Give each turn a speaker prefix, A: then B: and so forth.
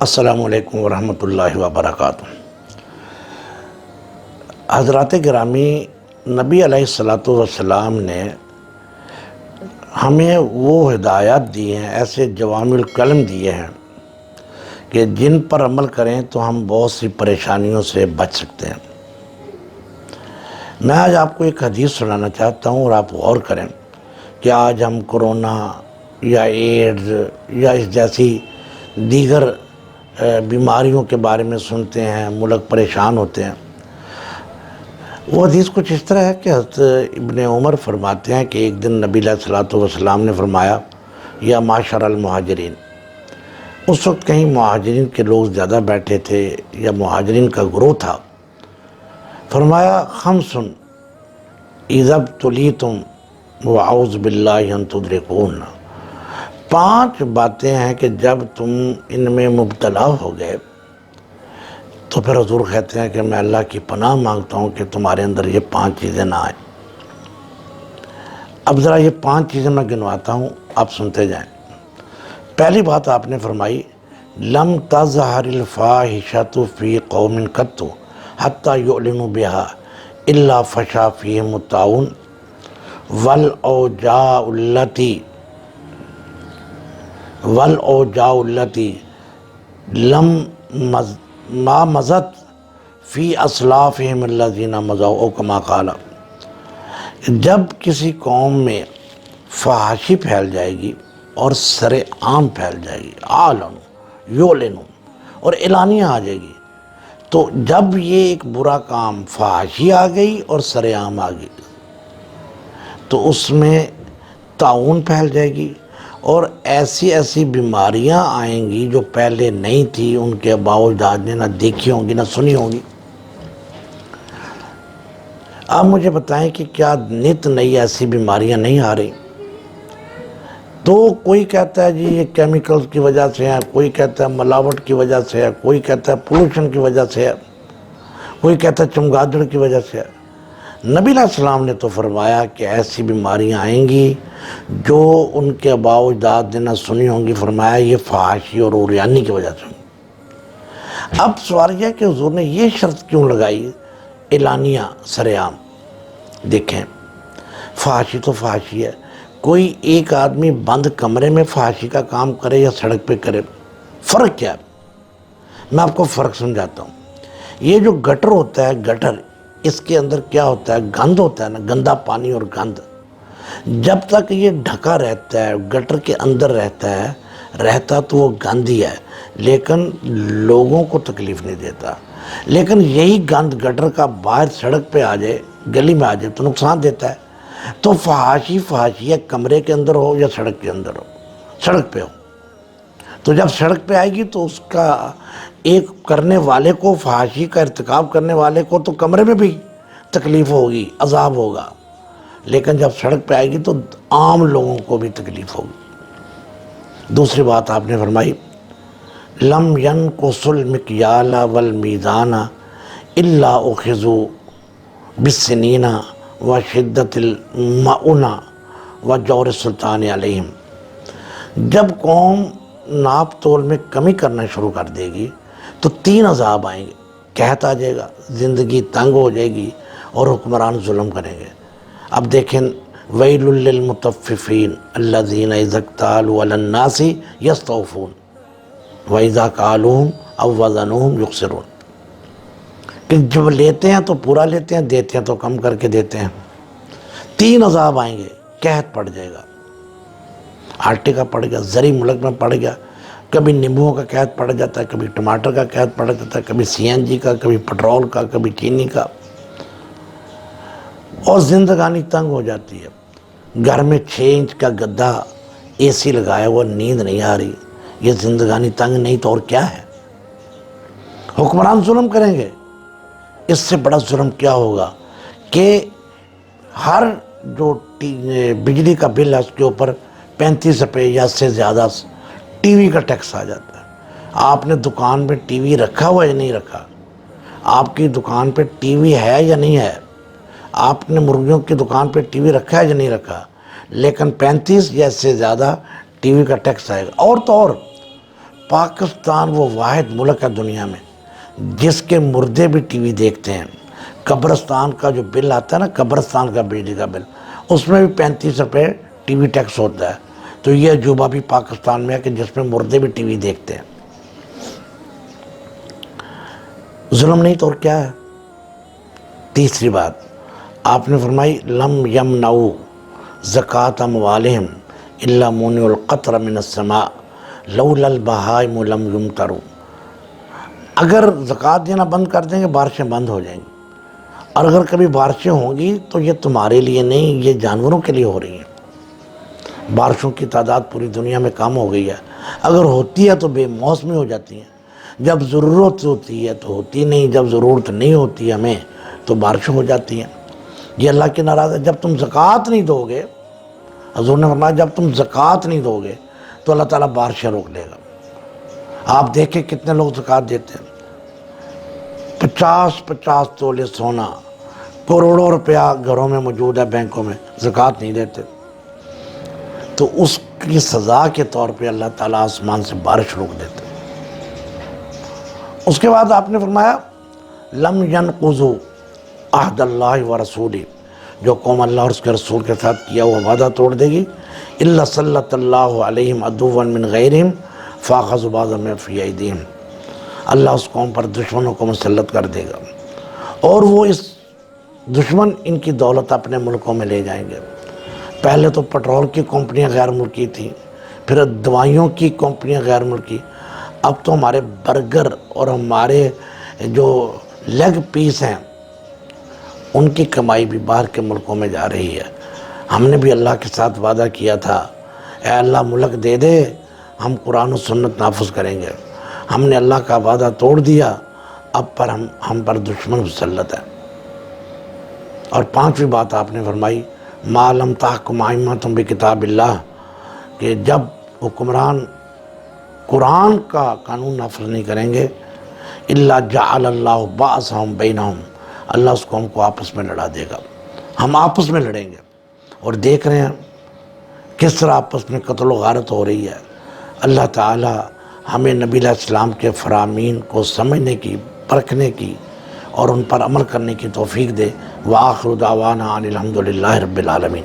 A: السلام علیکم ورحمۃ اللہ وبرکاتہ۔ حضرات گرامی، نبی علیہ السلام نے ہمیں وہ ہدایات دی ہیں، ایسے جوامع الکلم دیے ہیں کہ جن پر عمل کریں تو ہم بہت سی پریشانیوں سے بچ سکتے ہیں۔ میں آج آپ کو ایک حدیث سنانا چاہتا ہوں اور آپ غور کریں کہ آج ہم کرونا یا ایڈز یا اس جیسی دیگر بیماریوں کے بارے میں سنتے ہیں، ملک پریشان ہوتے ہیں۔ وہ حدیث کچھ اس طرح ہے کہ حضرت ابن عمر فرماتے ہیں کہ ایک دن نبی علیہ السلام نے فرمایا، یا معاشر المہاجرین۔ اس وقت کہیں مہاجرین کے لوگ زیادہ بیٹھے تھے یا مہاجرین کا گروہ تھا۔ فرمایا، خمس اذا ابتلیتم واعوذ باللہ ان تدرکون۔ 5 باتیں ہیں کہ جب تم ان میں مبتلا ہو گئے تو پھر حضور کہتے ہیں کہ میں اللہ کی پناہ مانگتا ہوں کہ تمہارے اندر یہ 5 چیزیں نہ آئیں۔ اب ذرا یہ 5 چیزیں میں گنواتا ہوں، آپ سنتے جائیں۔ پہلی بات آپ نے فرمائی، لم تظہر الفاحشۃ فی قوم قط حتی یعلنوا بها الا فشا فیہم الطاعون والاوجاع التي لم ما مضت فی اسلافہم الذین مضوا، او کما قال۔ جب کسی قوم میں فحاشی پھیل جائے گی اور سر عام پھیل جائے گی، یعلنوا، اور اعلانیہ آ جائے گی، تو جب یہ ایک برا کام فحاشی آ گئی اور سر عام آ گئی تو اس میں طاعون پھیل جائے گی اور ایسی بیماریاں آئیں گی جو پہلے نہیں تھی، ان کے آباء و اجداد نے نہ دیکھی ہوں گی نہ سنی ہوں گی۔ آپ مجھے بتائیں کہ کیا نت نئی ایسی بیماریاں نہیں آ رہی؟ تو کوئی کہتا ہے جی یہ کیمیکل کی وجہ سے ہے، کوئی کہتا ہے ملاوٹ کی وجہ سے ہے، کوئی کہتا ہے پولوشن کی وجہ سے ہے، کوئی کہتا ہے چمگادڑ کی وجہ سے ہے۔ نبی علیہ السلام نے تو فرمایا کہ ایسی بیماریاں آئیں گی جو ان کے آباء و اجداد نے نہ سنی ہوں گی۔ فرمایا یہ فحاشی اور عریانی کی وجہ سے۔ اب سوال یہ ہے کہ حضور نے یہ شرط کیوں لگائی، اعلانیہ، سر عام؟ دیکھیں، فحاشی تو فحاشی ہے۔ کوئی ایک آدمی بند کمرے میں فحاشی کا کام کرے یا سڑک پہ کرے، فرق کیا ہے؟ میں آپ کو فرق سمجھاتا ہوں۔ یہ جو گٹر ہوتا ہے، گٹر، اس کے اندر کیا ہوتا ہے؟ گند ہوتا ہے نا، گندا پانی اور گند۔ جب تک یہ ڈھکا رہتا ہے، گٹر کے اندر رہتا تو وہ گند ہی ہے، لیکن لوگوں کو تکلیف نہیں دیتا۔ لیکن یہی گند گٹر کا باہر سڑک پہ آ جائے، گلی میں آ جائے تو نقصان دیتا ہے۔ تو فحاشی ہے، کمرے کے اندر ہو یا سڑک کے اندر ہو، سڑک پہ ہو۔ تو جب سڑک پہ آئے گی تو اس کا ایک کرنے والے کو، فحاشی کا ارتکاب کرنے والے کو تو کمرے میں بھی تکلیف ہوگی، عذاب ہوگا، لیکن جب سڑک پہ آئے گی تو عام لوگوں کو بھی تکلیف ہوگی۔ دوسری بات آپ نے فرمائی، لم ينقص المکیال والمیزان الا اخذوا بالسنین وشدۃ المؤونہ وجور السلطان علیہم۔ جب قوم ناپ تول میں کمی کرنا شروع کر دے گی تو 3 عذاب آئیں گے، قحط آ جائے گا، زندگی تنگ ہو جائے گی اور حکمران ظلم کریں گے۔ اب دیکھیں، ویل للمطففین الذین اذا اکتالوا علی الناس یستوفون واذا کالوہم او وزنوہم یخسرون، کہ جب لیتے ہیں تو پورا لیتے ہیں، دیتے ہیں تو کم کر کے دیتے ہیں۔ 3 عذاب آئیں گے، قحط پڑ جائے گا، آٹے کا پڑ گیا، زرعی ملک میں پڑ گیا، کبھی نیمبوؤں کا قحط پڑ جاتا ہے، کبھی ٹماٹر کا قحط پڑ جاتا ہے، کبھی CNG کا، کبھی پٹرول کا، کبھی چینی کا، اور زندگانی تنگ ہو جاتی ہے۔ گھر میں 6 انچ کا گدا AC لگایا ہوا، نیند نہیں آ رہی، یہ زندگانی تنگ نہیں تو اور کیا ہے؟ حکمران ظلم کریں گے۔ اس سے بڑا ظلم کیا ہوگا کہ ہر جو بجلی کا بل ہے اس کے اوپر 35 روپے یا اس سے زیادہ ٹی وی کا ٹیکس آ جاتا ہے۔ آپ نے دکان پہ ٹی وی رکھا ہوا یا نہیں رکھا؟ آپ کی دکان پہ ٹی وی ہے یا نہیں ہے؟ آپ نے مرغیوں کی دکان پہ ٹی وی رکھا ہے یا نہیں رکھا؟ لیکن 35 یا اس سے زیادہ ٹی وی کا ٹیکس آئے گا۔ اور تو اور پاکستان وہ واحد ملک ہے دنیا میں جس کے مردے بھی ٹی وی دیکھتے ہیں۔ قبرستان کا جو بل آتا ہے نا، قبرستان کا بجلی کا بل، اس میں بھی 35 روپے ٹی وی ٹیکس ہوتا ہے۔ تو یہ عجوبہ بھی پاکستان میں ہے کہ جس میں مردے بھی ٹی وی دیکھتے ہیں۔ ظلم نہیں تو اور کیا ہے؟ تیسری بات آپ نے فرمائی لم یمنعوا زکاة اموالہم الا منع القطر من السماء لولا البہائم لم یمطروا۔ اگر زکوٰۃ دینا بند کر دیں گے بارشیں بند ہو جائیں گی، اور اگر کبھی بارشیں ہوں گی تو یہ تمہارے لیے نہیں، یہ جانوروں کے لیے ہو رہی ہیں۔ بارشوں کی تعداد پوری دنیا میں کم ہو گئی ہے، اگر ہوتی ہے تو بے موسمی ہو جاتی ہیں، جب ضرورت ہوتی ہے تو ہوتی نہیں، جب ضرورت نہیں ہوتی ہمیں تو بارشیں ہو جاتی ہیں۔ یہ اللہ کی ناراض ہے۔ جب تم زکوٰۃ نہیں دو گے، حضور نے فرمایا جب تم زکوٰۃ نہیں دو گے تو اللہ تعالیٰ بارشیں روک لے گا۔ آپ دیکھیں کتنے لوگ زکوٰۃ دیتے ہیں، 50 تولے سونا، کروڑوں روپیہ گھروں میں موجود ہے، بینکوں میں، زکوٰۃ نہیں دیتے، تو اس کی سزا کے طور پہ اللہ تعالیٰ آسمان سے بارش روک دیتے۔ اس کے بعد آپ نے فرمایا لم ینقضوا عہد اللہ ورسولہ، جو قوم اللہ اور اس کے رسول کے ساتھ کیا ہوا وعدہ توڑ دے گی، الا سلط اللہ علیہم عدوا من غیرہم فاخذوا بعض ما فی ایدیہم، اللہ اس قوم پر دشمنوں کو مسلط کر دے گا، اور وہ اس دشمن ان کی دولت اپنے ملکوں میں لے جائیں گے۔ پہلے تو پٹرول کی کمپنیاں غیر ملکی تھیں، پھر دوائیوں کی کمپنیاں غیر ملکی، اب تو ہمارے برگر اور ہمارے جو لیگ پیس ہیں ان کی کمائی بھی باہر کے ملکوں میں جا رہی ہے۔ ہم نے بھی اللہ کے ساتھ وعدہ کیا تھا، اے اللہ ملک دے دے، ہم قرآن و سنت نافذ کریں گے۔ ہم نے اللہ کا وعدہ توڑ دیا، اب پر ہم پر دشمن مسلط ہے۔ اور پانچویں بات آپ نے فرمائی ما لم تحکم ائمتہم بکتاب اللہ، کہ جب حکمران قرآن کا قانون نافذ نہیں کریں گے، الا جعل اللہ بأسہم بینہم، اللہ اس قوم کو آپس میں لڑا دے گا۔ ہم آپس میں لڑیں گے، اور دیکھ رہے ہیں کس طرح آپس میں قتل و غارت ہو رہی ہے۔ اللہ تعالی ہمیں نبی علیہ السلام کے فرامین کو سمجھنے کی، پرکھنے کی اور ان پر عمل کرنے کی توفیق دے۔ وآخر دعوانا ان الحمد للہ رب العالمین۔